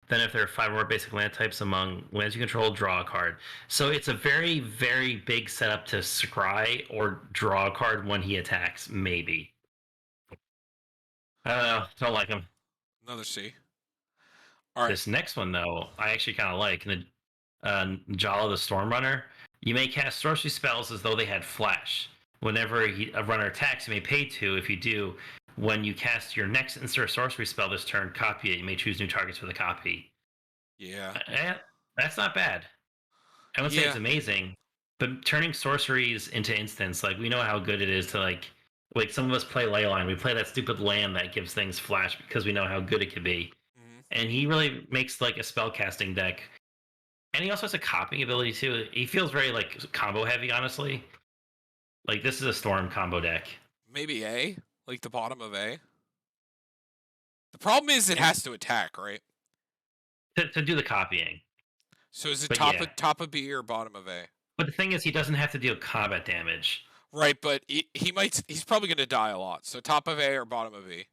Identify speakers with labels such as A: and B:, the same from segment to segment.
A: Then if there are 5 more basic land types among lands you control, draw a card. So it's a very, very big setup to scry or draw a card when he attacks, maybe. I don't know. Don't like him.
B: Another C. All right.
A: This next one, though, I actually kind of like. The Jala the Stormrunner. You may cast sorcery spells as though they had flash. Whenever a runner attacks, you may pay 2. If you do, when you cast your next insert sorcery spell this turn, copy it. You may choose new targets for the copy.
B: Yeah.
A: That's not bad. I wouldn't say it's amazing, but turning sorceries into instants, like we know how good it is to like some of us play Leyline. We play that stupid land that gives things flash because we know how good it could be.
B: Mm-hmm.
A: And he really makes like a spell casting deck. And he also has a copying ability too. He feels very like combo heavy, honestly. Like this is a storm combo deck.
B: Maybe A, like the bottom of A. The problem is it has to attack, right?
A: To do the copying.
B: So is it
A: But
B: top of B or bottom of A?
A: But the thing is, he doesn't have to deal combat damage.
B: Right, but he's probably going to die a lot. So top of A or bottom of B,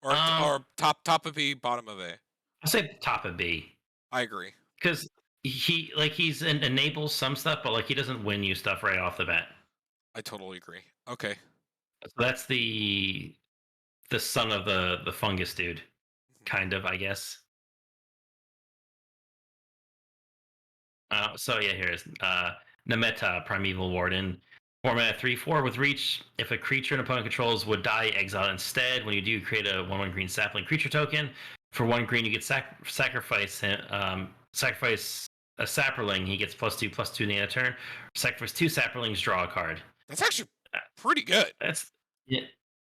B: or top of B, bottom of A.
A: I'll say top of B.
B: I agree.
A: Because he's enables some stuff, but like he doesn't win you stuff right off the bat.
B: I totally agree. Okay.
A: So that's the son of the fungus dude, kind of, I guess. So yeah, here is Nemeta, Primeval Warden. Format 3/4 with reach. If a creature an opponent controls would die, exile instead. When you do, create a 1/1 green sapling creature token. For 1 green, you get sacrifice a sapperling. He gets +2/+2 in a turn. Sacrifice 2 sapperlings, draw a card.
B: That's actually pretty good.
A: That's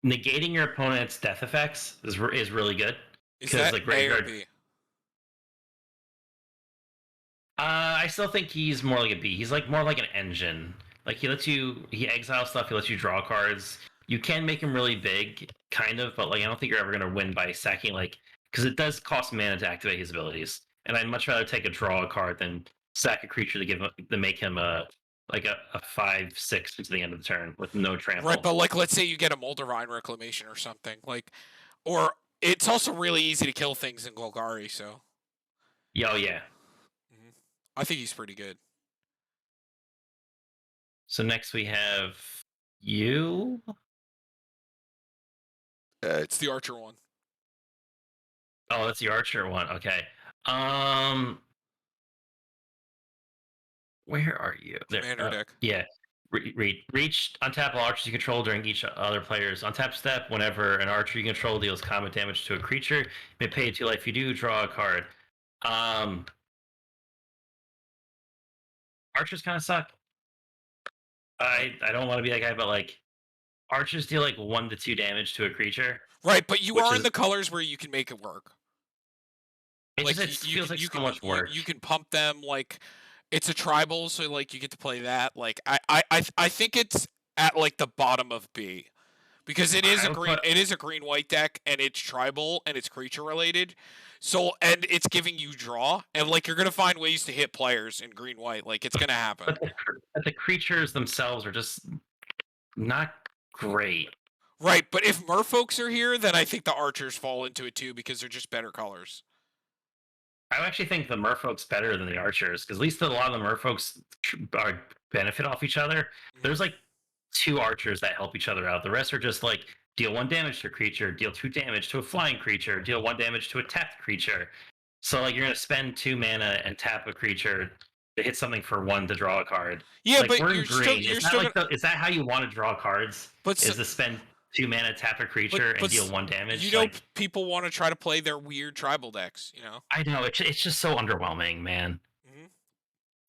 A: negating your opponent's death effects is really good.
B: Is that
A: like
B: A or B?
A: I still think he's more like a B. He's like more like an engine. Like he exiles stuff. He lets you draw cards. You can make him really big, kind of, but like I don't think you're ever gonna win by sacking because it does cost mana to activate his abilities. And I'd much rather take a draw card than sack a creature to make him a 5/6 to the end of the turn with no trample.
B: Right, but like let's say you get a Moldavine Reclamation or something, or it's also really easy to kill things in Golgari, so.
A: Oh yeah.
B: Mm-hmm. I think he's pretty good.
A: So next we have you.
B: It's the Archer one.
A: Oh, that's the Archer one. Okay. Where are you?
B: Commander deck.
A: Yeah. Reach untap all archers you control during each other player's untap step. Whenever an archer you control deals combat damage to a creature, you may pay 2 life. If you do, draw a card. Archers kind of suck. I don't want to be that guy, but like archers deal like 1 to 2 damage to a creature.
B: Right, but you are in the colors where you can make it work.
A: It feels like so much work.
B: You can pump them like it's a tribal, so like you get to play that. Like I think it's at like the bottom of B. Because it is a green white deck and it's tribal and it's creature related. So and it's giving you draw and like you're gonna find ways to hit players in green white. Like it's gonna happen.
A: But the creatures themselves are just not great.
B: Right, but if merfolks are here, then I think the archers fall into it too because they're just better colors.
A: I actually think the merfolk's better than the archers because at least a lot of the merfolks benefit off each other. Mm-hmm. There's like 2 archers that help each other out. The rest are just like deal 1 damage to a creature, deal 2 damage to a flying creature, deal 1 damage to a tapped creature. So like you're gonna spend 2 mana and tap a creature to hit something for 1 to draw a card.
B: Yeah,
A: like,
B: but
A: we're
B: you're
A: green.
B: still
A: Is that how you want to draw cards?
B: But
A: is to spend 2 mana, tap a creature, and deal 1 damage?
B: You know, people want to try to play their weird tribal decks, you know?
A: I know, it's just so underwhelming, man.
B: Mm-hmm.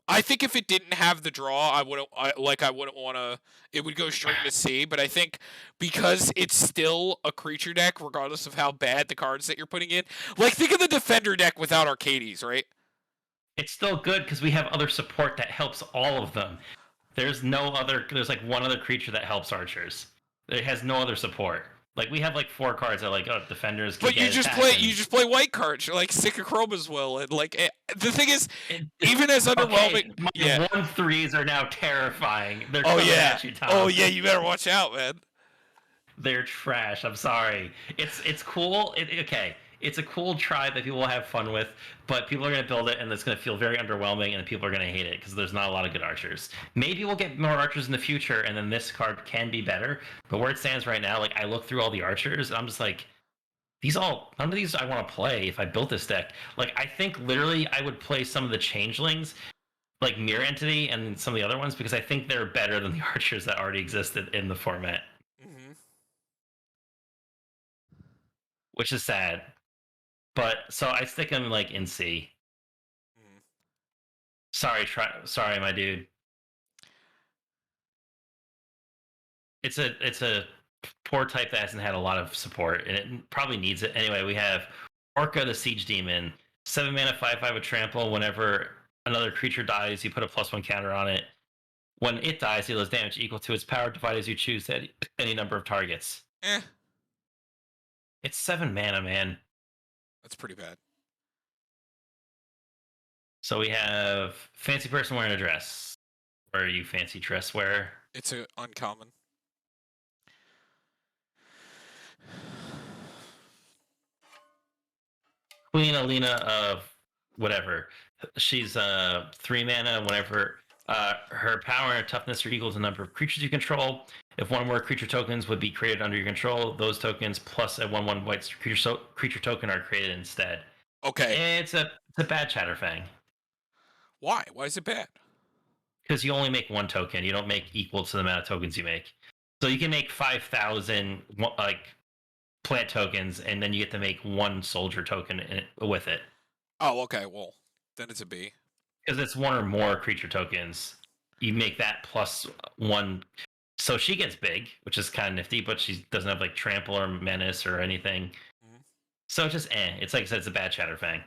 B: I think if it didn't have the draw, I wouldn't want to. It would go straight to C. But I think because it's still a creature deck, regardless of how bad the cards that you're putting in. Like think of the Defender deck without Arcades, right?
A: It's still good because we have other support that helps all of them. There's like 1 other creature that helps archers. It has no other support. Like we have like 4 cards that like defenders.
B: But you just play white cards. You're like Sycochroma's Will, and like the thing is, even as underwhelming,
A: my 1/3s are now terrifying. They're
B: you better watch out, man.
A: They're trash. I'm sorry. It's cool. Okay. it's a cool tribe that people will have fun with, but people are going to build it and it's going to feel very underwhelming and people are going to hate it because there's not a lot of good archers. Maybe we'll get more archers in the future and then this card can be better, but where it stands right now, like I look through all the archers and I'm just like, none of these I want to play if I built this deck. Like I think literally I would play some of the changelings, like Mirror Entity and some of the other ones, because I think they're better than the archers that already existed in the format.
B: Mm-hmm.
A: Which is sad. But so I stick him like in C.
B: Mm-hmm.
A: Sorry, my dude. It's a poor type that hasn't had a lot of support, and it probably needs it. Anyway, we have Orca the Siege Demon, 7 mana, 5/5 with trample. Whenever another creature dies, you put a +1 counter on it. When it dies, it deals damage equal to its power divided as you choose at any number of targets. It's 7 mana, man.
B: That's pretty bad.
A: So we have fancy person wearing a dress. Where are you, fancy dress wearer?
B: It's a uncommon.
A: Queen Alina of whatever. She's 3 mana. Whenever her power and toughness are equal to the number of creatures you control. If one more creature tokens would be created under your control, those tokens plus a 1/1 white creature token are created instead.
B: Okay.
A: It's a bad Chatterfang.
B: Why? Why is it bad?
A: Because you only make one token. You don't make equal to the amount of tokens you make. So you can make 5,000 like plant tokens, and then you get to make one soldier token with it.
B: Oh, okay. Well, then it's a B.
A: Because it's one or more creature tokens. You make that +1. So she gets big, which is kind of nifty, but she doesn't have like trample or menace or anything. Mm-hmm. So it's just It's like I said, it's a bad Chatterfang.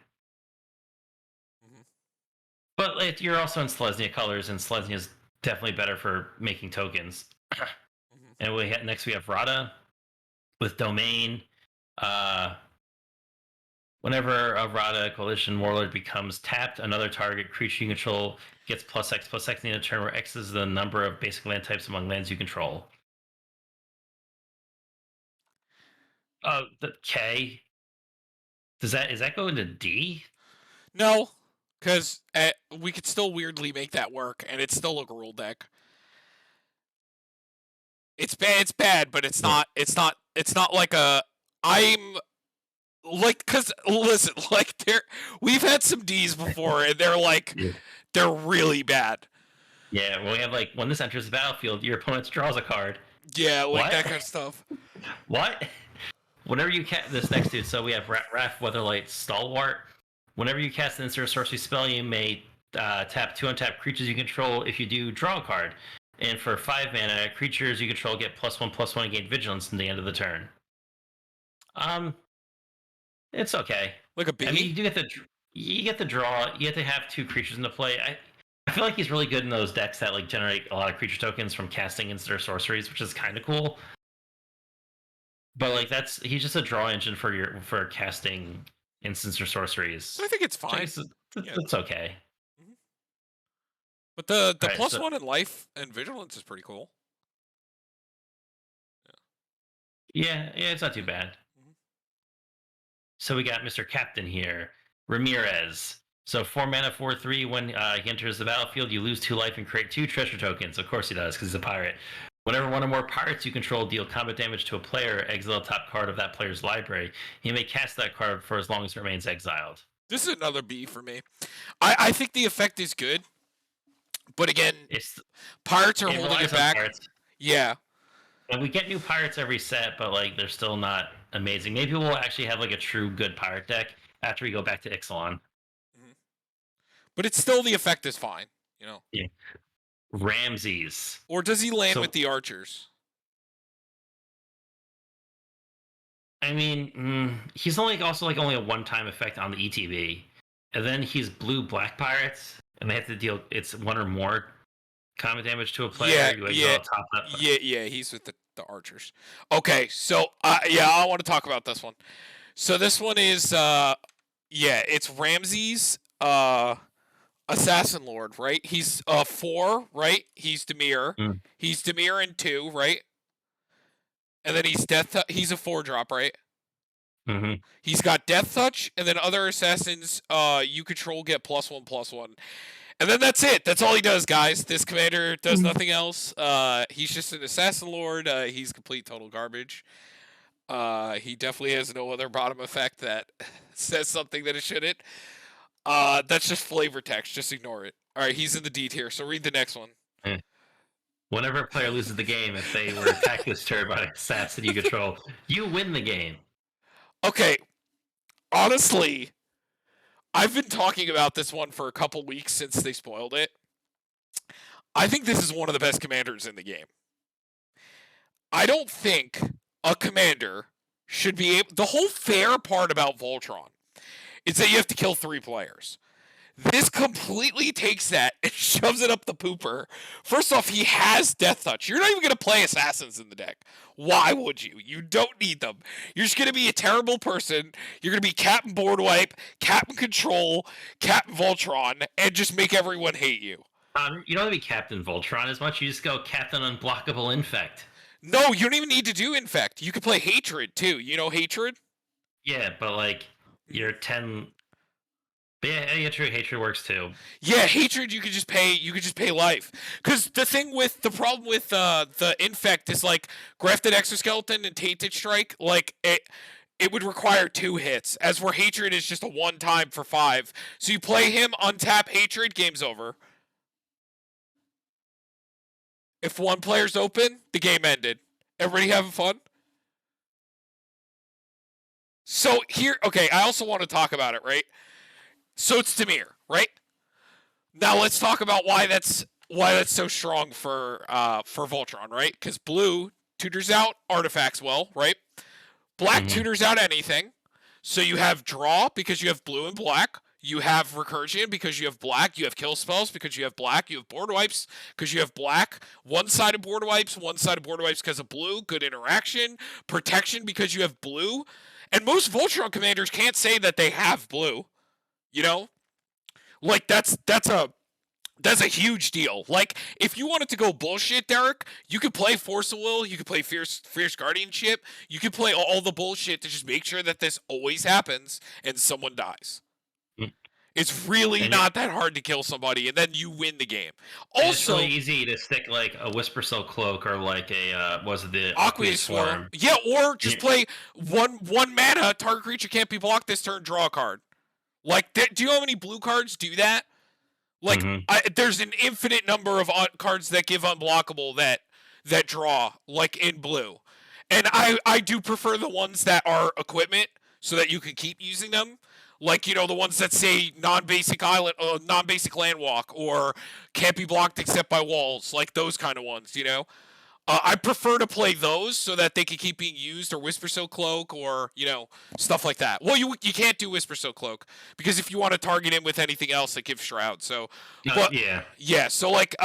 A: Mm-hmm. But you're also in Selesnya colors, and Selesnya is definitely better for making tokens. Mm-hmm. And next we have Rada with Domain. Whenever a Rada Coalition Warlord becomes tapped, another target creature you control gets +X in a turn, where X is the number of basic land types among lands you control. The K. Is that going to D?
B: No, because we could still weirdly make that work, and it's still a rule deck. It's bad. It's bad, but it's not. It's not like a. I'm like, cause listen, like we've had some D's before, and they're like, they're really bad.
A: Yeah, well, we have when this enters the battlefield, your opponent draws a card.
B: Yeah, like that kind of stuff.
A: What? Whenever you cast this next dude, so we have Wrath, Weatherlight, Stalwart. Whenever you cast an instant or sorcery spell, you may tap 2 untapped creatures you control. If you do, draw a card. And for 5 mana, creatures you control get +1/+1 and gain vigilance until the end of the turn. It's okay.
B: Like a B?
A: I mean, you get the draw. You have to have 2 creatures into play. I feel like he's really good in those decks that generate a lot of creature tokens from casting instant or sorceries, which is kind of cool. But he's just a draw engine for casting instants or sorceries.
B: I think it's fine.
A: It's okay.
B: Mm-hmm. But the +1 in life and vigilance is pretty cool.
A: Yeah, it's not too bad. Mm-hmm. So we got Mr. Captain here, Ramirez. So 4 mana, 4/3. When he enters the battlefield, you lose 2 life and create 2 treasure tokens. Of course he does, because he's a pirate. Whenever one or more pirates you control deal combat damage to a player, exile a top card of that player's library. You may cast that card for as long as it remains exiled.
B: This is another B for me. I think the effect is good, but again, pirates are holding it back. Pirates. Yeah.
A: And we get new pirates every set, but they're still not amazing. Maybe we'll actually have a true good pirate deck after we go back to Ixalan.
B: Mm-hmm. But it's still, the effect is fine,
A: Yeah. Ramses.
B: Or does he land with the archers?
A: I mean, he's only a one-time effect on the ETB, and then he's blue-black pirates, and they have to deal. It's 1 or more combat damage to a player.
B: Yeah. He's with the archers. Okay, so I want to talk about this one. So this one is it's Ramses. Assassin Lord, right? He's 4, right? He's Dimir. He's Dimir in 2, right? And then he's Death. He's a 4-drop, right?
A: Mm-hmm.
B: He's got Death Touch, and then other assassins you control get +1/+1. And then that's it. That's all he does, guys. This commander does nothing else. He's just an assassin lord. He's complete total garbage. He definitely has no other bottom effect that says something that it shouldn't. That's just flavor text. Just ignore it. All right, he's in the D tier, so read the next one.
A: Whenever a player loses the game, if they were attacked this turn by an assassin you control, you win the game.
B: Okay, honestly, I've been talking about this one for a couple weeks since they spoiled it. I think this is one of the best commanders in the game. I don't think a commander should be able... The whole fair part about Voltron is that you have to kill 3 players. This completely takes that and shoves it up the pooper. First off, he has Death Touch. You're not even going to play assassins in the deck. Why would you? You don't need them. You're just going to be a terrible person. You're going to be Captain Board Wipe, Captain Control, Captain Voltron, and just make everyone hate you.
A: You don't have to be Captain Voltron as much. You just go Captain Unblockable Infect.
B: No, you don't even need to do Infect. You could play Hatred, too. You know Hatred?
A: Yeah, but, like, you're 10... Yeah, true. Hatred works too.
B: Yeah, Hatred you could just pay life. Because the problem with the Infect is like Grafted Exoskeleton and Tainted Strike, like it would require 2 hits, as where Hatred is just a 1-time for 5. So you play him, untap Hatred, game's over. If 1 player's open, the game ended. Everybody having fun? So here, okay, I also want to talk about it, right? So it's Dimir, right? Now let's talk about why that's so strong for Voltron, right? Because blue tutors out artifacts well, right? Black tutors out anything. So you have draw because you have blue and black. You have recursion because you have black. You have kill spells because you have black. You have board wipes because you have black. One-sided board wipes because of blue. Good interaction. Protection because you have blue. And most Voltron commanders can't say that they have blue. You know, like that's a huge deal. Like if you wanted to go bullshit, Derek, you could play Force of Will, you could play Fierce Guardianship, you could play all the bullshit to just make sure that this always happens and someone dies. It's really not that hard to kill somebody, and then you win the game. Also,
A: it's really easy to stick like a Whisper Soul Cloak or like a the
B: Aqueous Swarm. Yeah, or just play one mana. Target creature can't be blocked this turn. Draw a card. Like, do you know how many blue cards do that? Like, there's an infinite number of cards that give unblockable that draw, like in blue. And I do prefer the ones that are equipment so that you can keep using them. Like, you know, the ones that say non-basic land walk or can't be blocked except by walls. Like those kind of ones, you know? I prefer to play those so that they can keep being used, or Whisper Soul Cloak, or, you know, stuff like that. Well, you can't do Whisper Soul Cloak because if you want to target him with anything else that gives Shroud, so yeah, so like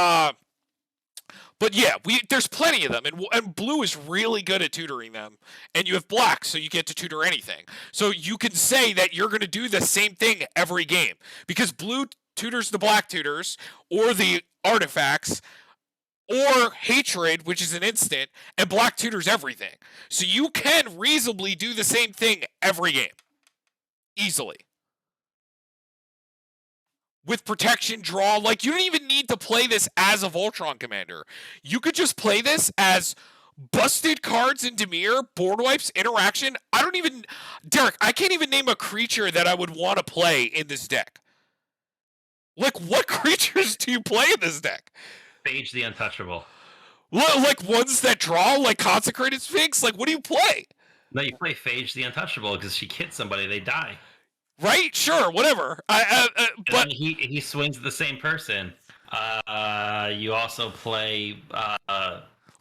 B: but yeah, there's plenty of them, and blue is really good at tutoring them, and you have black, so you get to tutor anything. So you can say that you're going to do the same thing every game because blue tutors the black tutors or the artifacts. Or Hatred, which is an instant, and black tutors everything. So you can reasonably do the same thing every game. Easily. With protection, draw, like you don't even need to play this as a Voltron commander. You could just play this as busted cards in Dimir, board wipes, interaction. Derek, I can't even name a creature that I would want to play in this deck. Like, what creatures do you play in this deck?
A: Phage the Untouchable.
B: Like ones that draw, like Consecrated Sphinx? Like, what do you play?
A: No, you play Phage the Untouchable because she hits somebody, they die.
B: Right? Sure, whatever. But
A: he swings at the same person. You also play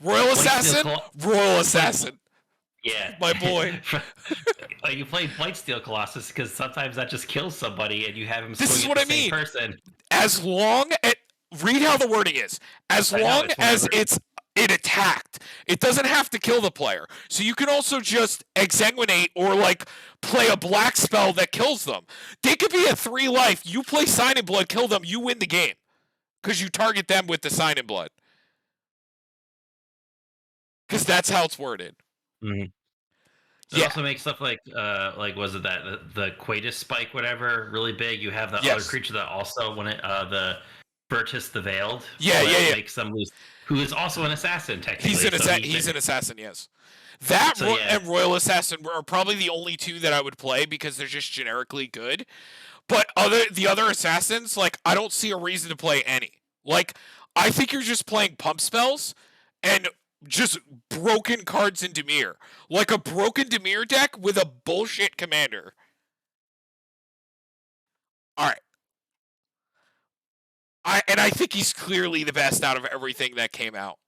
B: Royal Assassin? Royal Assassin.
A: Yeah.
B: My boy.
A: You play Blightsteel Colossus because sometimes that just kills somebody and you have him
B: This is
A: swing
B: what
A: at the
B: I
A: same
B: mean.
A: person.
B: As long as... Read how the wording is. As long as it attacked, it doesn't have to kill the player. So you can also just exsanguinate or like play a black spell that kills them. They could be at 3 life. You play Sign in Blood, kill them, you win the game. Because you target them with the Sign in Blood. Because that's how it's worded.
A: It also makes stuff like was it that the Quatus spike, whatever, really big. You have the other creature that also when it the Virtus the Veiled, makes them lose, who is also an assassin technically.
B: He's an assassin, yes. That and Royal Assassin are probably the only two that I would play because they're just generically good. But the other assassins, like, I don't see a reason to play any. Like, I think you're just playing pump spells and just broken cards in Dimir. Like a broken Dimir deck with a bullshit commander. Alright. I think he's clearly the best out of everything that came out.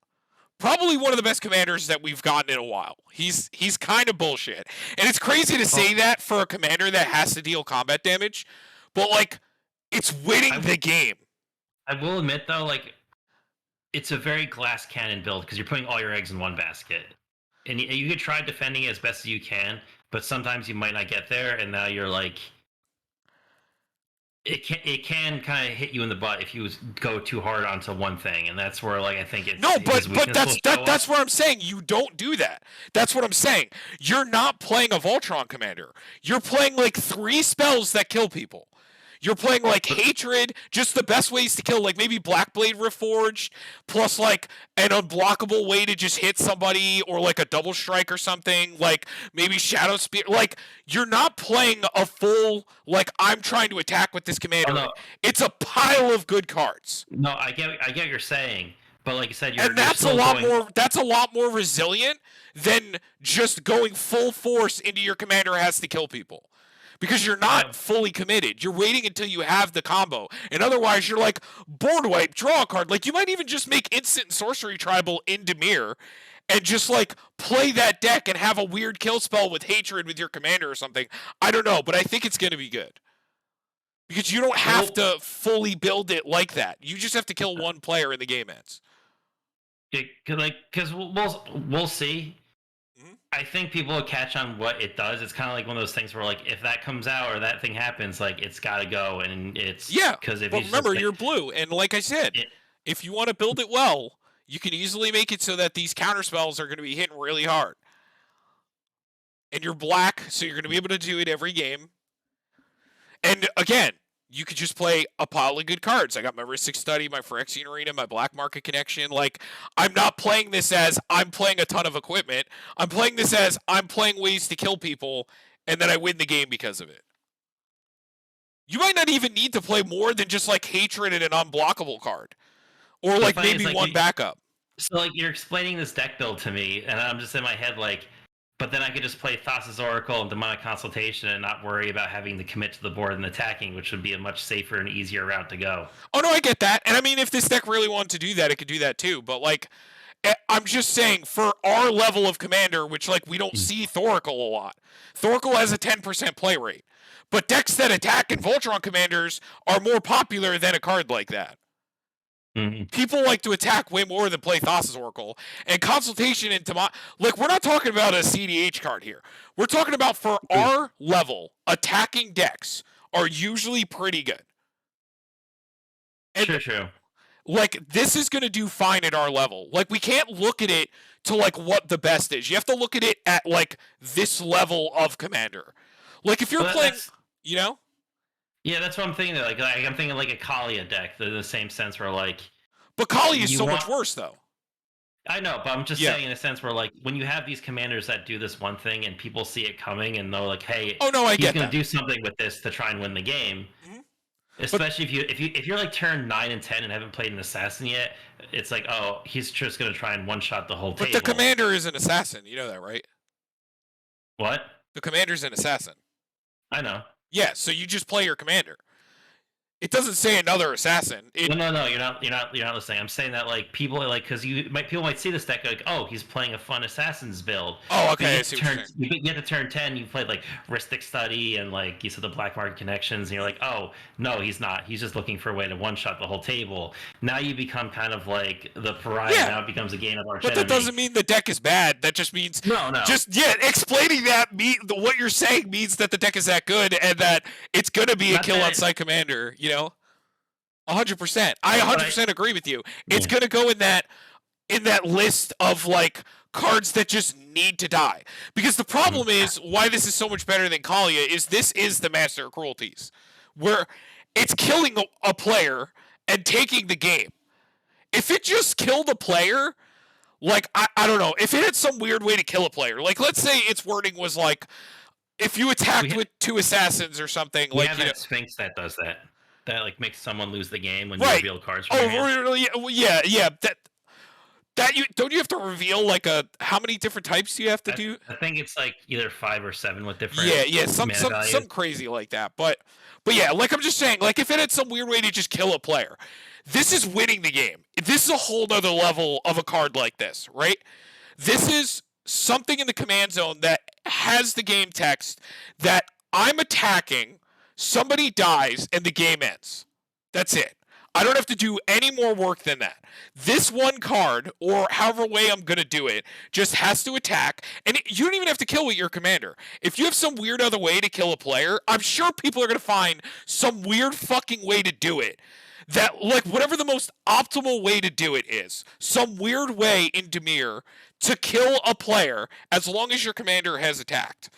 B: Probably one of the best commanders that we've gotten in a while. He's kind of bullshit. And it's crazy to say that for a commander that has to deal combat damage, but, like, it's winning the game.
A: I will admit, though, like, it's a very glass cannon build because you're putting all your eggs in one basket. And you could try defending it as best as you can, but sometimes you might not get there, and now you're, like... It can kind of hit you in the butt if you go too hard onto one thing, and that's where, like, I think it's...
B: No, but that's what I'm saying. You don't do that. That's what I'm saying. You're not playing a Voltron commander. You're playing, like, 3 spells that kill people. You're playing, like, Hatred, just the best ways to kill, like, maybe Blackblade Reforged, plus, like, an unblockable way to just hit somebody, or, like, a double strike or something, like, maybe Shadow Spear. Like, you're not playing a full, like, I'm trying to attack with this commander. Oh, no. It's a pile of good cards.
A: No, I get what you're saying, but like you said,
B: that's a lot more resilient than just going full force into your commander has to kill people. Because you're not fully committed. You're waiting until you have the combo. And otherwise, you're like, board wipe, draw a card. Like, you might even just make instant and sorcery tribal in Dimir and just, like, play that deck and have a weird kill spell with Hatred with your commander or something. I don't know, but I think it's going to be good. Because you don't have to fully build it like that. You just have to kill one player and the game ends.
A: Because we'll see. I think people will catch on what it does. It's kind of like one of those things where, like, if that comes out or that thing happens, like, it's got to go, and it's
B: because if remember, you're blue, and like I said, if you want to build it well, you can easily make it so that these counter spells are going to be hitting really hard. And you're black, so you're going to be able to do it every game. And again, you could just play a pile of good cards. I got my Rhystic Study, my Phyrexian Arena, my Black Market Connection. Like, I'm not playing this as I'm playing a ton of equipment. I'm playing this as I'm playing ways to kill people, and then I win the game because of it. You might not even need to play more than just, like, Hatred and an unblockable card. Or, like, maybe one backup.
A: So, like, you're explaining this deck build to me, and I'm just in my head, like... But then I could just play Thassa's Oracle and Demonic Consultation and not worry about having to commit to the board and attacking, which would be a much safer and easier route to go.
B: Oh, no, I get that. And I mean, if this deck really wanted to do that, it could do that too. But, like, I'm just saying, for our level of commander, which, like, we don't see Thoracle a lot. Thoracle has a 10% play rate. But decks that attack in Voltron commanders are more popular than a card like that. People like to attack way more than play Thassa's Oracle. And Consultation and like, we're not talking about a CDH card here. We're talking about, for our level, attacking decks are usually pretty good. And,
A: True.
B: Like, this is going to do fine at our level. Like, we can't look at it to, like, what the best is. You have to look at it at, like, this level of commander. Like, if you're playing, you know?
A: Yeah, that's what I'm thinking. Like I'm thinking like a Kalia deck, in the same sense where, like...
B: But Kalia is so much worse, though.
A: I know, but I'm just saying in a sense where, like, when you have these commanders that do this one thing and people see it coming and they're like, hey, he's going to do something with this to try and win the game. Especially if you're like turn 9 and 10 and haven't played an assassin yet, it's like, oh, he's just going to try and one-shot the whole table.
B: But the commander is an assassin. You know that, right?
A: What?
B: The commander's an assassin.
A: I know.
B: Yeah, so you just play your commander. It doesn't say another assassin.
A: No, you're not listening. I'm saying that, like, people are like, because people might see this deck like, oh, he's playing a fun assassin's build.
B: Oh, okay.
A: You get to turn 10, you played like Rhystic Study and, like, you said, the Black Market Connections, and you're like, oh no, he's not. He's just looking for a way to one shot the whole table. Now you become kind of like the pariah. Yeah. Now it becomes a game of arch enemy.
B: But that doesn't mean the deck is bad. That just means
A: no.
B: Explaining that what you're saying means that the deck is that good and that it's gonna be a kill on site commander. You know, 100%. I 100% agree with you. It's gonna go in that list of, like, cards that just need to die. Because the problem is, why this is so much better than Kalia is this is the Master of Cruelties, where it's killing a player and taking the game. If it just killed a player, like, I don't know, if it had some weird way to kill a player, like, let's say its wording was like, if you attacked with 2 assassants or something,
A: we
B: like,
A: have that Sphinx that does that. That like makes someone lose the game when you
B: right.
A: reveal cards from your hand.
B: Yeah. That you don't you have to reveal like how many different types do you have to do?
A: I think it's like either 5 or 7 with different.
B: Yeah, some crazy like that. But yeah, like I'm just saying, like if it had some weird way to just kill a player, this is winning the game. This is a whole nother level of a card like this, right? This is something in the command zone that has the game text that I'm attacking, somebody dies, and the game ends. That's it. I don't have to do any more work than that. This one card, or however way I'm going to do it, just has to attack, and you don't even have to kill with your commander. If you have some weird other way to kill a player, I'm sure people are going to find some weird fucking way to do it. That, like, whatever the most optimal way to do it is, some weird way in Dimir to kill a player as long as your commander has attacked.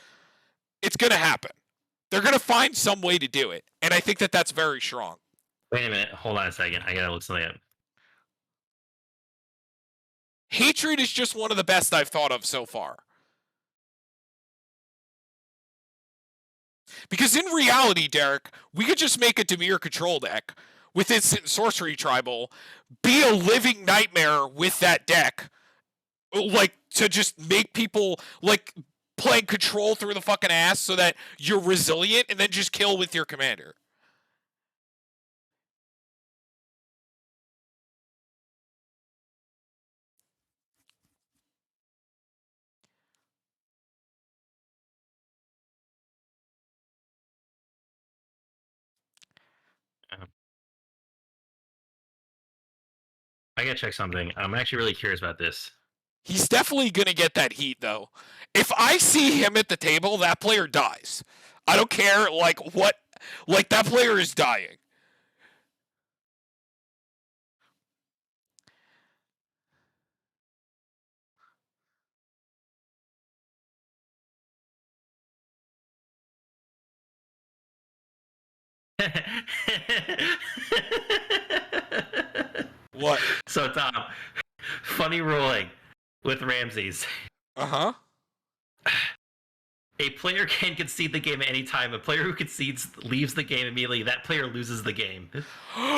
B: It's going to happen. They're going to find some way to do it, and I think that that's very strong.
A: Wait a minute, hold on a second. I gotta look something up.
B: Hatred is just one of the best I've thought of so far. Because in reality, Derek, we could just make a Dimir control deck with Instant Sorcery Tribal, be a living nightmare with that deck, like, to just make people, like, playing control through the fucking ass so that you're resilient, and then just kill with your commander.
A: I gotta check something. I'm actually really curious about this.
B: He's definitely going to get that heat, though. If I see him at the table, that player dies. I don't care, like, what... Like, that player is dying. What?
A: So, Tom, funny ruling with Ramses.
B: Uh-huh.
A: A player can concede the game at any time. A player who concedes leaves the game immediately. That player loses the game.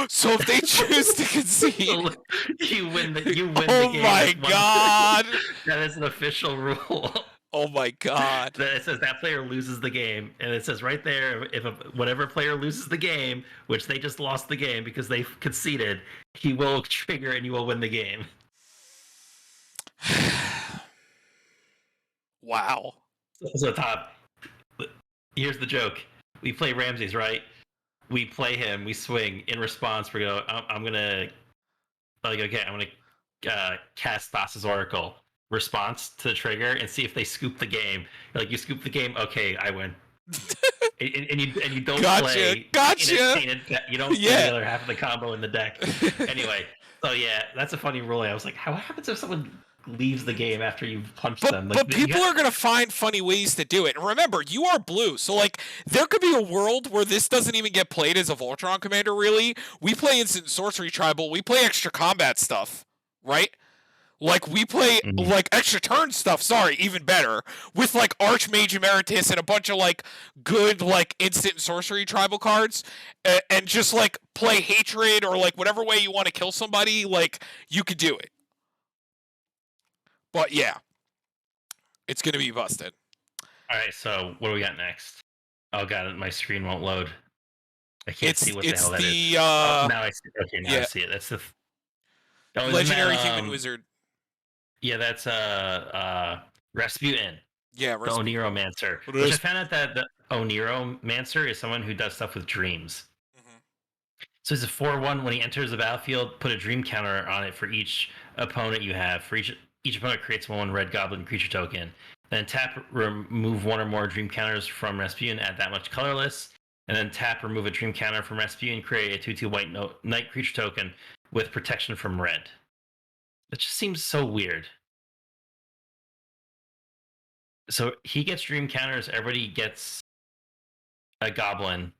B: So if they choose to concede,
A: you win the game.
B: Oh my god!
A: That is an official rule.
B: Oh my god!
A: It says that player loses the game, and it says right there, if whatever player loses the game, which they just lost the game because they conceded, he will trigger and you will win the game.
B: Wow.
A: So, Tom, here's the joke. We play Ramses, right? We play him, we swing. In response, we go, I'm going to, like, okay, I'm going to cast Thassa's Oracle. Response to the trigger and see if they scoop the game. Like, you scoop the game, okay, I win. and you don't play.
B: Gotcha.
A: You don't play the other half of the combo in the deck. Anyway, so yeah, that's a funny ruling. I was like, what happens if someone leaves the game after you've punched them? Like,
B: but people are going to find funny ways to do it. And remember, you are blue. So, like, there could be a world where this doesn't even get played as a Voltron commander, really. We play Instant Sorcery Tribal. We play extra combat stuff, right? Like, we play, like, extra turn stuff, even better, with, like, Archmage Emeritus and a bunch of, like, good, like, Instant Sorcery Tribal cards, and just, like, play Hatred or, like, whatever way you want to kill somebody, like, you could do it. But yeah, it's gonna be busted.
A: All right, so what do we got next? Oh god, my screen won't load. I can't see what the hell that is. Now I see. Okay, now I see it. That's the
B: Legendary Human Wizard.
A: Yeah, that's Rasputin.
B: Yeah,
A: the Nero Manser. Which I found out that the Nero Manser is someone who does stuff with dreams. So he's a 4/1. When he enters the battlefield, put a dream counter on it for each opponent you have. For each opponent creates one red goblin creature token. Then tap, remove one or more dream counters from Rasputin, add that much colorless. And then tap, remove a dream counter from Rasputin, create a 2/2 white knight creature token with protection from red. It just seems so weird. So he gets dream counters. Everybody gets a goblin.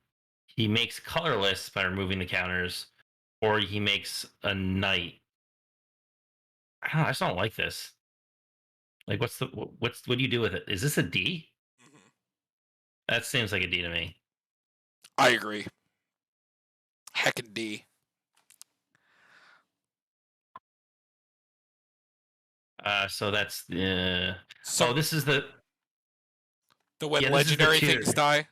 A: He makes colorless by removing the counters, or he makes a knight. I don't know. I just don't like this. Like, what do you do with it? Is this a D?
B: Mm-hmm.
A: That seems like a D to me.
B: I agree. Heckin' D.
A: So that's
B: So
A: this is the
B: when
A: this is the
B: legendary
A: tutor.
B: things die.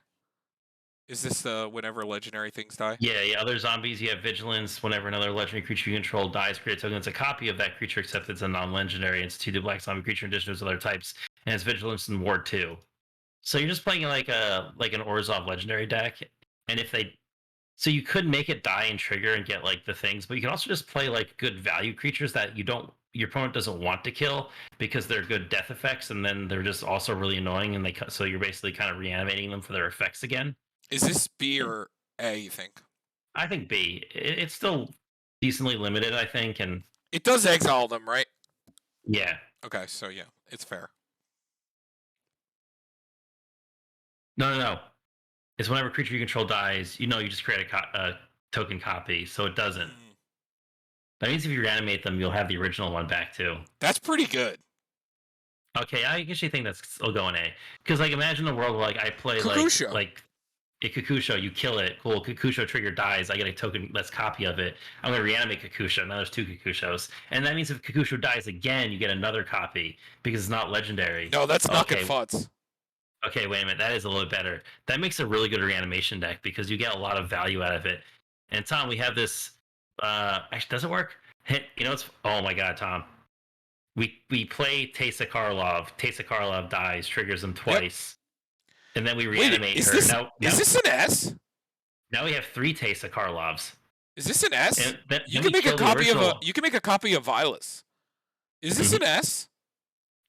B: Is this the whenever legendary things die?
A: Yeah. Other zombies, you have vigilance. Whenever another legendary creature you control dies, create a token that's a copy of that creature, except it's a non-legendary. It's 2 black zombie creature in addition to other types, and it's vigilance and ward 2. So you're just playing like an Orzhov legendary deck, and so you could make it die and trigger and get like the things, but you can also just play like good value creatures that your opponent doesn't want to kill because they're good death effects, and then they're just also really annoying, and so you're basically kind of reanimating them for their effects again.
B: Is this B or A, you think?
A: I think B. It's still decently limited, I think, and
B: it does exile them, right?
A: Yeah.
B: Okay, so yeah, it's fair.
A: No. It's whenever a creature you control dies, you just create a token copy, so it doesn't. That means if you reanimate them, you'll have the original one back too.
B: That's pretty good.
A: Okay, I actually think that's still going A. Because like imagine a world where like I play
B: Kakusho.
A: like a Kakusho, you kill it, cool, Kakusho trigger dies, I get a token less copy of it. I'm gonna reanimate Kakusho, now there's 2 Kakushos. And that means if Kakusho dies again, you get another copy because it's not legendary.
B: No, that's Knuck and Futz.
A: Okay, wait a minute. That is a little bit better. That makes a really good reanimation deck because you get a lot of value out of it. And Tom, we have this. Actually, does it work? Oh my God, Tom. We play Teysa Karlov. Teysa Karlov dies, triggers them twice, and then we reanimate her.
B: Is this an S?
A: Now we have 3 Teysa Karlovs.
B: Is this an S?
A: You can make a copy
B: of Vilas. Is this an S?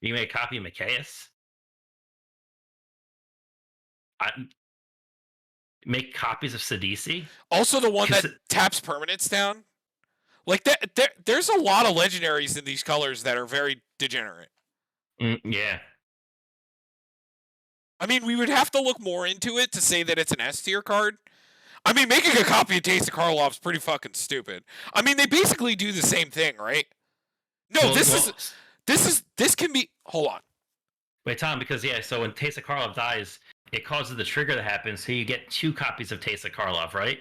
A: You can make a copy of Mikaeus. Make copies of Sidisi.
B: Also, the one that taps permanents down. Like that, there's a lot of legendaries in these colors that are very degenerate.
A: Yeah.
B: I mean, we would have to look more into it to say that it's an S tier card. I mean, making a copy of Teysa Karlov is pretty fucking stupid. I mean, they basically do the same thing, right? No, this can be. Hold on.
A: Wait, Tom, because so when Teysa Karlov dies, it causes the trigger to happen, so you get 2 copies of Teysa Karlov, right?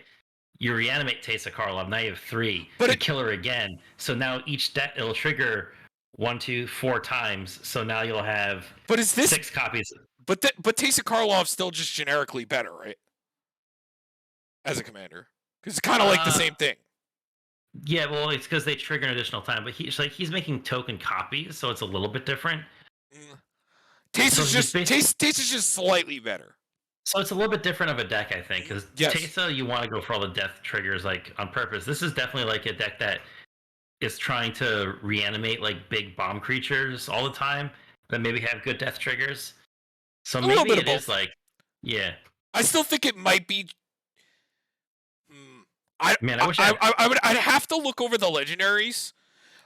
A: You reanimate Teysa Karlov, now you have 3. But you kill her again, so now each deck it'll trigger 1, 2, 4 times. So now you'll have 6 copies.
B: But Teysa Karlov's still just generically better, right? As a commander, because it's kind of like the same thing.
A: Yeah, well, it's because they trigger an additional time, but he's making token copies, so it's a little bit different.
B: Teysa's just slightly better.
A: So it's a little bit different of a deck, I think, because Teysa, you want to go for all the death triggers like on purpose. This is definitely like a deck that is trying to reanimate like big bomb creatures all the time that maybe have good death triggers. So maybe it is like, yeah.
B: I still think it might be.
A: I'd
B: have to look over the legendaries.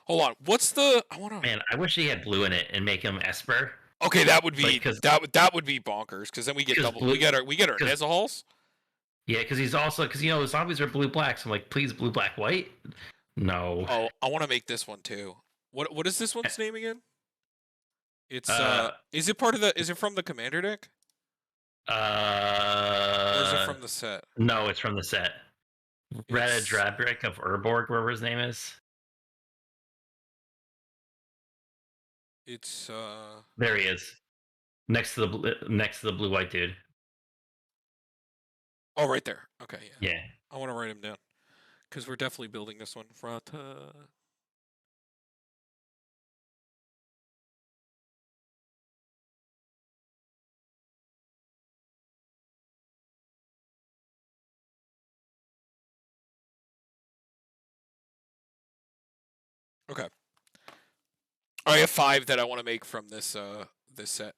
B: Hold on, what's the?
A: Man, I wish he had blue in it and make him Esper.
B: Okay, that would be that would be bonkers because then we get double. We get our Nezahals.
A: Yeah, because he's also zombies are blue black. So I'm like, please, blue black white. No.
B: Oh, I want to make this one too. What is this one's name again? It's is it part of the? Is it from the commander deck? Or is it from the set?
A: No, it's from the set. Rada Dradrick of Urborg, wherever his name is.
B: It's
A: there he is, next to the blue white dude.
B: Oh, right there. Okay, yeah.
A: Yeah.
B: I want to write him down because we're definitely building this one. Rada. Okay. I have 5 that I want to make from this this set.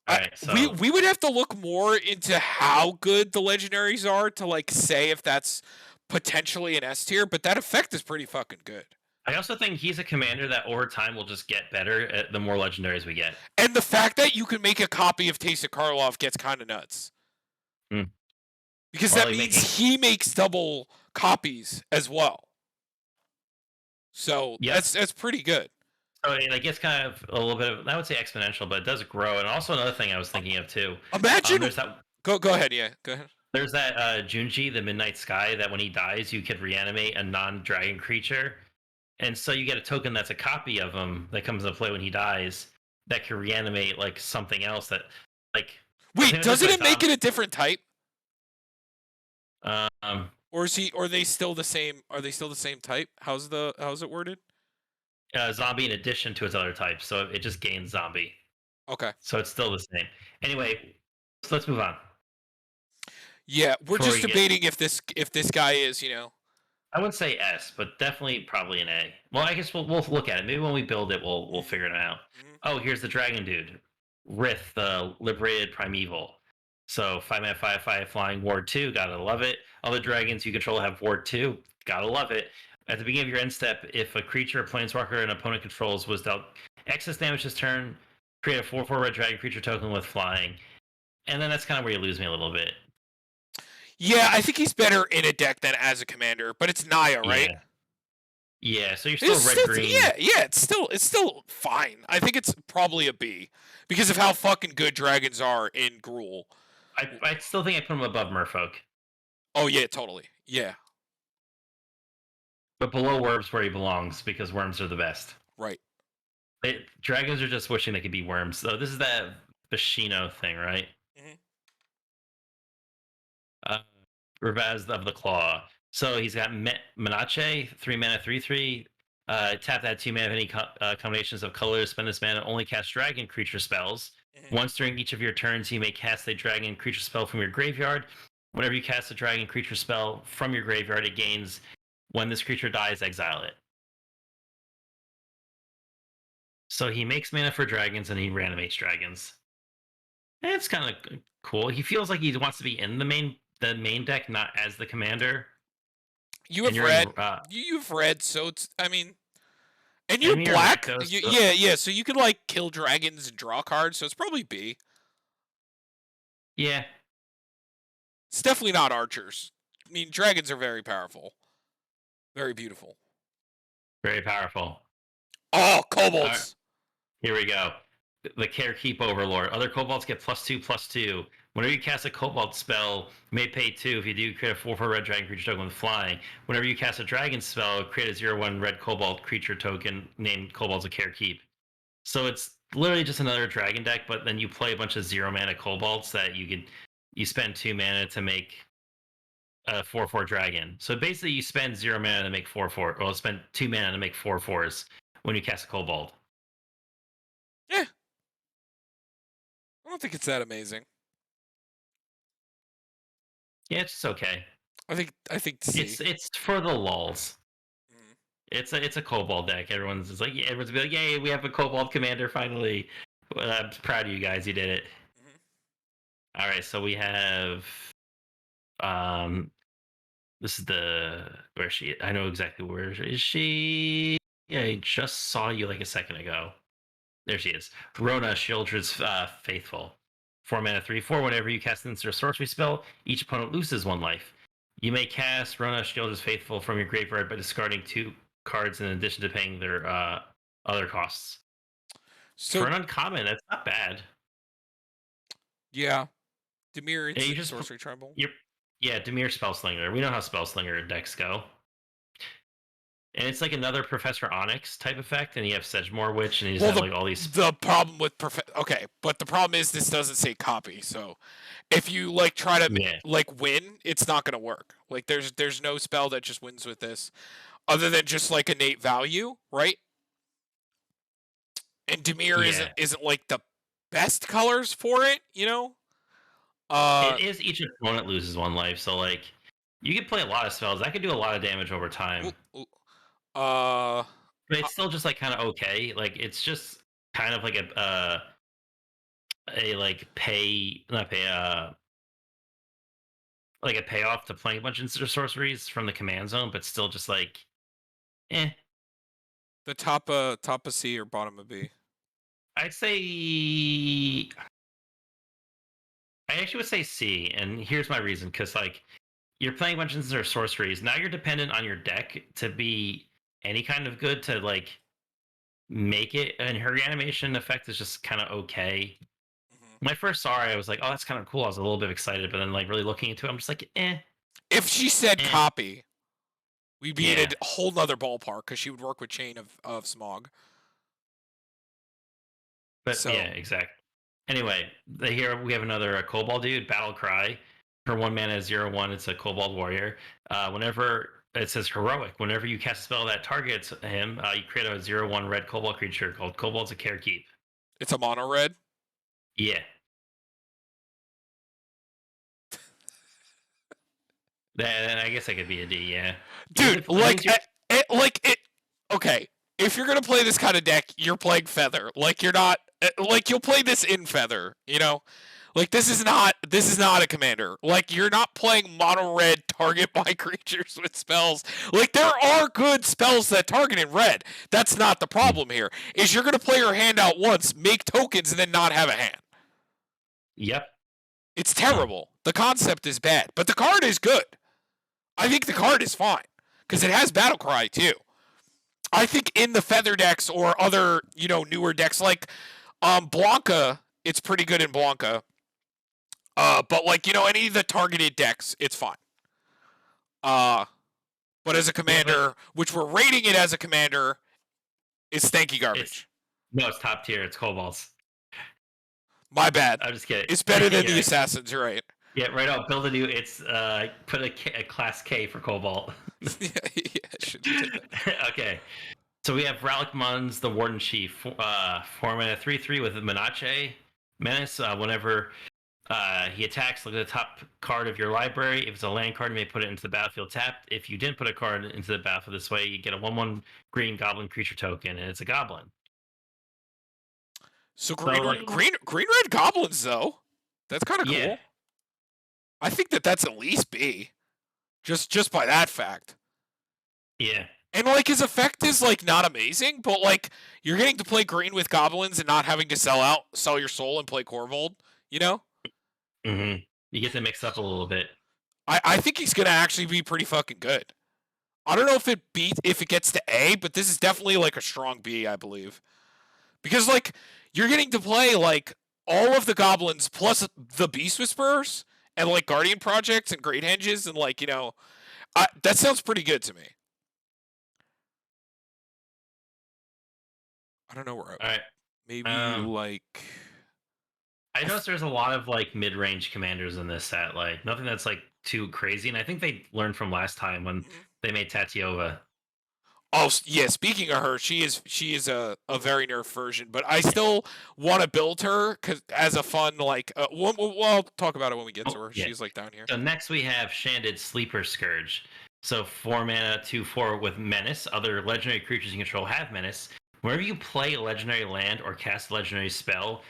A: Alright, so
B: we would have to look more into how good the legendaries are to like say if that's potentially an S tier, but that effect is pretty fucking good.
A: I also think he's a commander that over time will just get better the more legendaries we get.
B: And the fact that you can make a copy of Taste of Karlov gets kind of nuts.
A: Mm.
B: Because
A: Or
B: that
A: like making.
B: means he makes double copies as well. So
A: Yep.
B: that's pretty good.
A: So it gets kind of a little bit of, I would say exponential, but it does grow. And also another thing I was thinking of too.
B: Imagine.
A: There's that.
B: Go ahead. Yeah, go ahead.
A: There's that Junji, the Midnight Sky, that when he dies, you could reanimate a non-dragon creature, and so you get a token that's a copy of him that comes into play when he dies that can reanimate like something else that, like.
B: Wait, doesn't it make it a different type? Or is he? Or are they still the same? Are they still the same type? How's it worded?
A: Zombie in addition to its other types, so it just gains zombie.
B: Okay.
A: So it's still the same. Anyway, so let's move on.
B: Yeah, we're
A: Before
B: just
A: we get,
B: debating if this guy is,
A: I wouldn't say S, but definitely probably an A. Well, I guess we'll look at it. Maybe when we build it, we'll figure it out.
B: Mhm.
A: Oh, here's the dragon dude, Rith, the liberated primeval. So 5-mana 5/5 flying Ward 2, gotta love it. Other dragons you control have Ward 2, gotta love it. At the beginning of your end step, if a creature, planeswalker, an opponent controls was dealt excess damage this turn, create a 4/4 red dragon creature token with flying. And then that's kind of where you lose me a little bit.
B: Yeah, I think he's better in a deck than as a commander, but it's Naya, right?
A: Yeah. Yeah, so you're still red green.
B: Yeah, it's still fine. I think it's probably a B because of how fucking good dragons are in Gruul.
A: I still think I put him above Merfolk.
B: Oh yeah, totally. Yeah.
A: But below worms where he belongs because worms are the best.
B: Right.
A: Dragons are just wishing they could be worms. So this is that Bashino thing, right?
B: Mhm.
A: Ravaz of the Claw. So he's got Menache, 3-mana, 3/3. Tap that 2 mana of any combinations of colors. Spend this mana, only cast dragon creature spells. Once during each of your turns, you may cast a dragon creature spell from your graveyard. Whenever you cast a dragon creature spell from your graveyard, it gains. When this creature dies, exile it. So he makes mana for dragons and he reanimates dragons. And it's kind of cool. He feels like he wants to be in the main deck, not as the commander.
B: You've read, so it's. I mean, and you're black. Yeah. So you can like kill dragons and draw cards. So it's probably B.
A: Yeah.
B: It's definitely not archers. I mean, dragons are very powerful, very beautiful,
A: very powerful.
B: Oh, kobolds!
A: Here we go. The Carekeep Overlord. Other kobolds get +2/+2. Whenever you cast a Cobalt spell, you may pay 2. If you do, create a 4/4 red dragon creature token with flying. Whenever you cast a dragon spell, create a 0/1 red Cobalt creature token named Cobalt's a Carekeep. So it's literally just another dragon deck, but then you play a bunch of 0-mana Cobalts that you spend 2 mana to make a 4/4 dragon. So basically, you spend 0 mana to make 4/4. Well, spend 2 mana to make 4/4s when you cast a Cobalt.
B: Yeah. I don't think it's that amazing.
A: Yeah, it's just okay.
B: I think C.
A: It's for the lulz. It's a Cobalt deck. Everyone's like, yeah, everyone's be like, yay, we have a Cobalt commander finally. Well, I'm proud of you guys. You did it. All right, so we have this is where is she? I know exactly where is she. Yeah, I just saw you like a second ago. There she is. Rona, Shieldred's Faithful. 4-mana, 3/4. Whenever you cast an instant sorcery spell, each opponent loses 1 life. You may cast Rona, Shieldred's Faithful from your graveyard by discarding 2 cards in addition to paying their other costs. So for an uncommon, that's not bad.
B: Yeah. Dimir instant sorcery tribal.
A: Yeah, Dimir Spellslinger. We know how Spellslinger decks go. And it's like another Professor Onyx type effect, and you have Sedgemoor Witch, and you just have like all these.
B: The problem with okay, but the problem is this doesn't say copy. So if you like try to like win, it's not gonna work. Like there's no spell that just wins with this, other than just like innate value, right? And Dimir isn't like the best colors for it, you know.
A: It is each opponent loses 1 life, so like you can play a lot of spells. That could do a lot of damage over time. But it's still just like kind of okay. Like it's just kind of like a like like a payoff to playing a bunch of sorceries from the command zone, but still just like
B: The top of C or bottom of B?
A: I'd say I actually would say C, and here's my reason: because like you're playing a bunch of instances or sorceries, now you're dependent on your deck to be any kind of good to like make it, and her animation effect is just kind of okay. When I first saw her, I was like, "Oh, that's kind of cool." I was a little bit excited, but then like really looking into it, I'm just like, "Eh."
B: If she said
A: Eh.
B: copy, we'd be in
A: Yeah.
B: a whole nother ballpark because she would work with Chain of Smog.
A: But
B: So
A: yeah, exactly. Anyway, here we have another Cobalt dude, Battle Cry. Her 1 mana is 0/1. It's a Cobalt Warrior. Whenever it says heroic, whenever you cast a spell that targets him, you create a 0/1 red Cobalt creature called Cobalt's a Care Keep.
B: it's a mono red.
A: Yeah. Then I guess that could be a D, yeah.
B: Dude, okay. If you're gonna play this kind of deck, you're playing Feather. Like you're not like you'll play this in Feather, you know? Like this is not a commander. Like you're not playing mono red target my creatures with spells. Like there are good spells that target in red. That's not the problem here. Is you're gonna play your hand out once, make tokens, and then not have a hand.
A: Yep.
B: It's terrible. The concept is bad, but the card is good. I think the card is fine because it has Battle Cry too. I think in the Feather decks or other, newer decks like Blanca, it's pretty good in Blanca. But like, any of the targeted decks, it's fine. But as a commander, which we're rating it as a commander, it's stanky garbage.
A: No, it's top tier. It's Cobalt's.
B: My bad.
A: I'm just kidding.
B: It's better than the Assassins, you're right.
A: Yeah, right out. Build a new. It's put a class K for Cobalt.
B: yeah, should do that.
A: Okay, so we have Rallic Munz, the Warden Chief, 4-mana 3/3 with Menace Menace. Whenever he attacks, look at the top card of your library. If it's a land card, you may put it into the battlefield tapped. If you didn't put a card into the battlefield this way, you get a 1/1 green goblin creature token, and it's a goblin.
B: So green red goblins though. That's kind of cool.
A: Yeah.
B: I think that's at least B. Just by that fact.
A: Yeah.
B: And like his effect is like not amazing, but like you're getting to play green with goblins and not having to sell your soul and play Corvold, you know?
A: Mm-hmm. You get to mix up a little bit.
B: I think he's gonna actually be pretty fucking good. I don't know if it gets to A, but this is definitely like a strong B, I believe. Because like you're getting to play like all of the goblins plus the Beast Whisperers and like Guardian Projects and Great Henges and like, that sounds pretty good to me. I don't know where.
A: All right.
B: Maybe like.
A: I noticed there's a lot of like mid-range commanders in this set. Like nothing that's like too crazy, and I think they learned from last time when they made Tatiova.
B: Oh yeah, speaking of her, she is a very nerf version, but I still want to build her as a fun like. I'll talk about it when we get to her. Yeah. She's like down here.
A: So next we have Shanded Sleeper Scourge. So 4-mana 2/4 with Menace. Other legendary creatures you control have Menace. Whenever you play a legendary land or cast a legendary spell,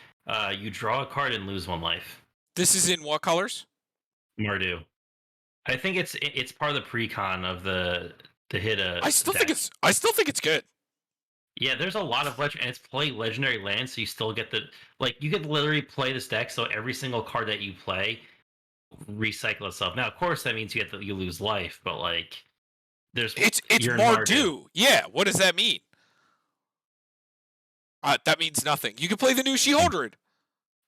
A: you draw a card and lose 1 life.
B: This is in what colors?
A: Mardu. I think it's part of the precon of the hit a.
B: I still think it's good.
A: Yeah, there's a lot of and it's play legendary lands, so you still get you could literally play this deck, so every single card that you play recycle itself. Now, of course, that means you lose life, but like there's
B: it's Mardu. Yeah, what does that mean? That means nothing. You can play the new She-Holdred.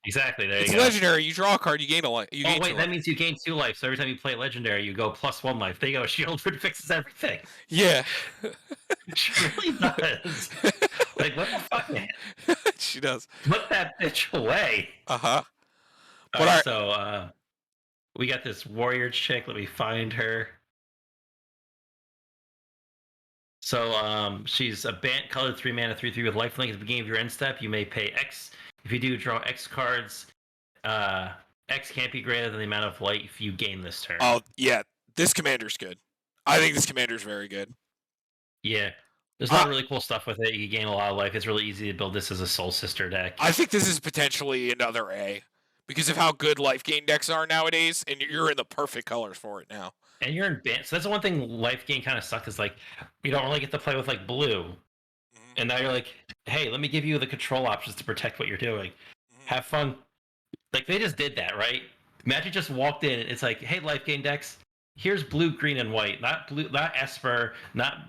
A: Exactly. There you go.
B: It's legendary. You draw a card, you gain a life.
A: That means you gain 2 life. So every time you play legendary, you go +1 life. There you go. She-Holdred fixes everything.
B: Yeah.
A: She really does. Like, what the fuck, man?
B: She does.
A: Put that bitch away.
B: Uh-huh.
A: Alright, so we got this warrior chick. Let me find her. So she's a Bant colored 3-mana 3/3 with lifelink. At the beginning of your end step, you may pay X. If you do draw X cards, X can't be greater than the amount of life you gain this turn.
B: Oh yeah, this commander's good. I think this commander's very good.
A: Yeah. There's a lot of really cool stuff with it. You gain a lot of life. It's really easy to build this as a Soul Sister deck.
B: I think this is potentially another A because of how good life gain decks are nowadays, and you're in the perfect colors for it now.
A: And you're in Bant, so that's the one thing life gain kind of sucked is like you don't really get to play with like blue. And now you're like, hey, let me give you the control options to protect what you're doing. Have fun. Like, they just did that, right? Magic just walked in, and it's like, hey, life gain decks, here's blue, green, and white. Not blue, not Esper, not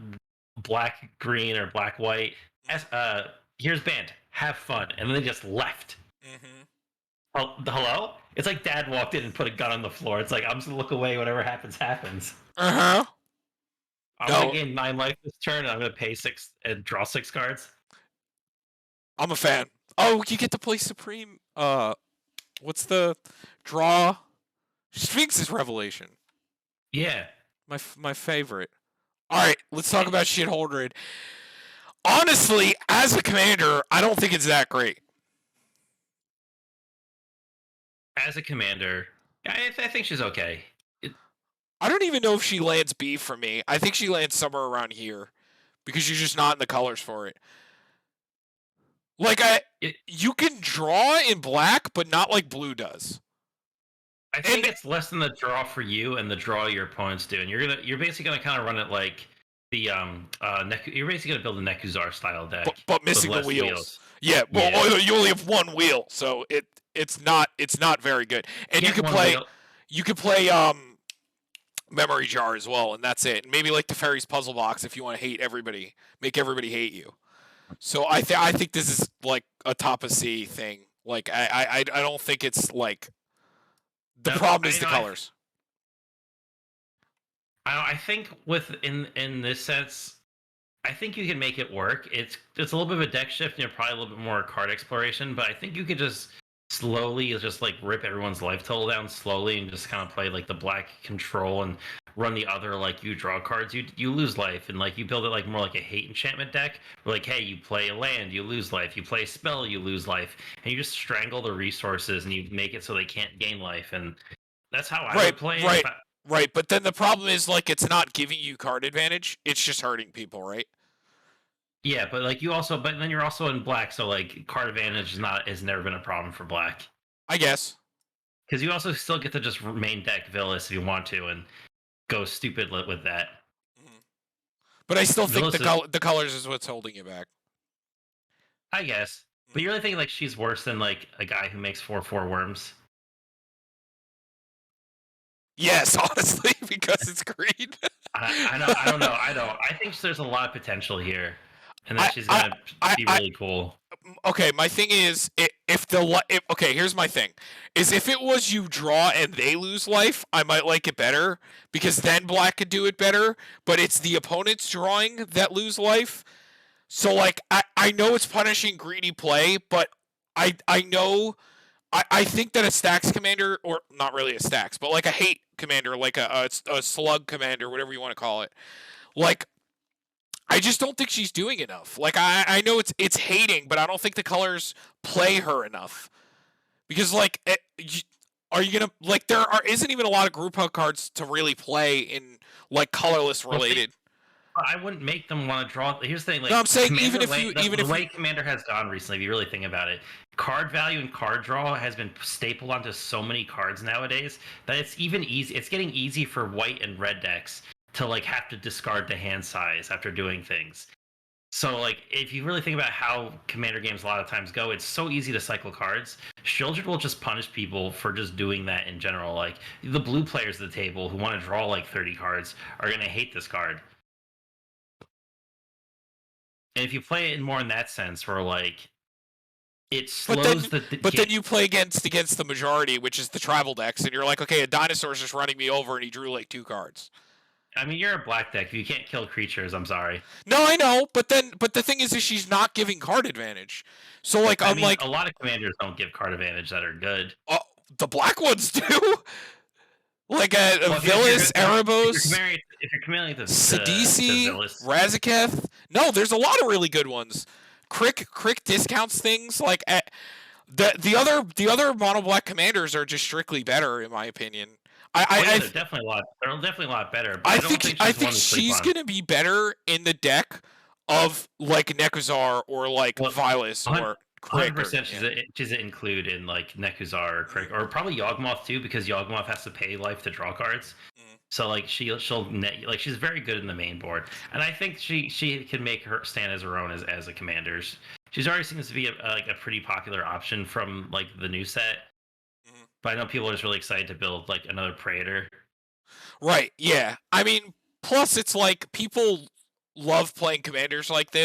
A: black, green, or black, white. Here's band. Have fun. And then they just left. Oh, hello? It's like Dad walked in and put a gun on the floor. It's like, I'm just gonna look away. Whatever happens, happens. I'm gonna gain 9 life this turn, and I'm gonna pay 6 and draw 6 cards.
B: I'm a fan. Oh, you get to play Supreme. What's the draw? Sphinx's Revelation.
A: Yeah.
B: My favorite. All right, let's talk about Shitholdred. Honestly, as a commander, I don't think it's that great.
A: As a commander, I think she's okay.
B: I don't even know if she lands B for me. I think she lands somewhere around here because you're just not in the colors for it. Like you can draw in black, but not like blue does.
A: I think it's less than the draw for you and the draw your opponents do, and you're basically gonna kind of run it like the you're basically gonna build a Nekuzar style deck,
B: but missing the wheels. Yeah, well, you only have one wheel, so it's not very good. And you can play Memory Jar as well, and that's it. And maybe like the Fairy's Puzzle Box if you want to hate everybody, make everybody hate you. So I think this is like a top of C thing. Like I don't think it's like the problem is the colors.
A: I think in this sense, I think you can make it work. It's a little bit of a deck shift and probably a little bit more card exploration, but I think you could just slowly just like rip everyone's life total down slowly and just kind of play like the black control and run the other like you draw cards, you lose life, and like you build it like more like a hate enchantment deck where like, hey, you play a land, you lose life, you play a spell, you lose life, and you just strangle the resources and you make it so they can't gain life. And that's how I would play it.
B: Right, but then the problem is like it's not giving you card advantage, it's just hurting people, right?
A: Yeah, but like but then you're also in black, so like card advantage has never been a problem for black,
B: I guess,
A: because you also still get to just main deck Villas if you want to and go stupid with that.
B: But I still think the colors is what's holding you back,
A: I guess. But you really think like she's worse than like a guy who makes 4/4 worms?
B: Yes, honestly, because it's green.
A: I don't know. I think there's a lot of potential here, and that she's gonna be really cool.
B: Okay, my thing is, okay, here's my thing: is if it was you draw and they lose life, I might like it better because then black could do it better. But it's the opponent's drawing that lose life, so like I know it's punishing greedy play, but I know. I think that a stacks commander, or not really a stacks, but like a hate commander, like a slug commander, whatever you want to call it, like I just don't think she's doing enough. Like I know it's hating, but I don't think the colors play her enough because like are you gonna like isn't even a lot of group hug cards to really play in like colorless related.
A: I wouldn't make them want to draw. Here's the thing, like,
B: no, I'm saying
A: the way Commander has gone recently, if you really think about it, card value and card draw has been stapled onto so many cards nowadays that it's even easy. It's getting easy for white and red decks to like have to discard the hand size after doing things. So like, if you really think about how Commander games a lot of times go, it's so easy to cycle cards. Shieldred will just punish people for just doing that in general. Like the blue players at the table who want to draw like 30 cards are going to hate this card. And if you play it more in that sense, where like it slows
B: but then you play against the majority, which is the tribal decks, and you're like, okay, a dinosaur's just running me over, and he drew like 2 cards.
A: I mean, you're a black deck. You can't kill creatures. I'm sorry.
B: No, I know, but the thing is she's not giving card advantage. So like,
A: I mean, like a lot of commanders don't give card advantage that are good.
B: The black ones do. Like Villas, Erebos,
A: if you're comparing the
B: Sidisi, Razaketh. No, there's a lot of really good ones. Crick discounts things like the other mono black commanders are just strictly better in my opinion.
A: They're definitely a lot better. But I think
B: she's gonna be better in the deck of like Nekuzar or like Vilas or.
A: 100% she's include in like Nekuzar or Crick or probably Yawgmoth too, because Yawgmoth has to pay life to draw cards. So like she'll net, like she's very good in the main board, and I think she can make her stand as her own as a commanders. She's already seems to be like a pretty popular option from like the new set,
B: Mhm.
A: but I know people are just really excited to build like another Praetor.
B: Right, yeah. I mean, plus it's like people love playing commanders like this.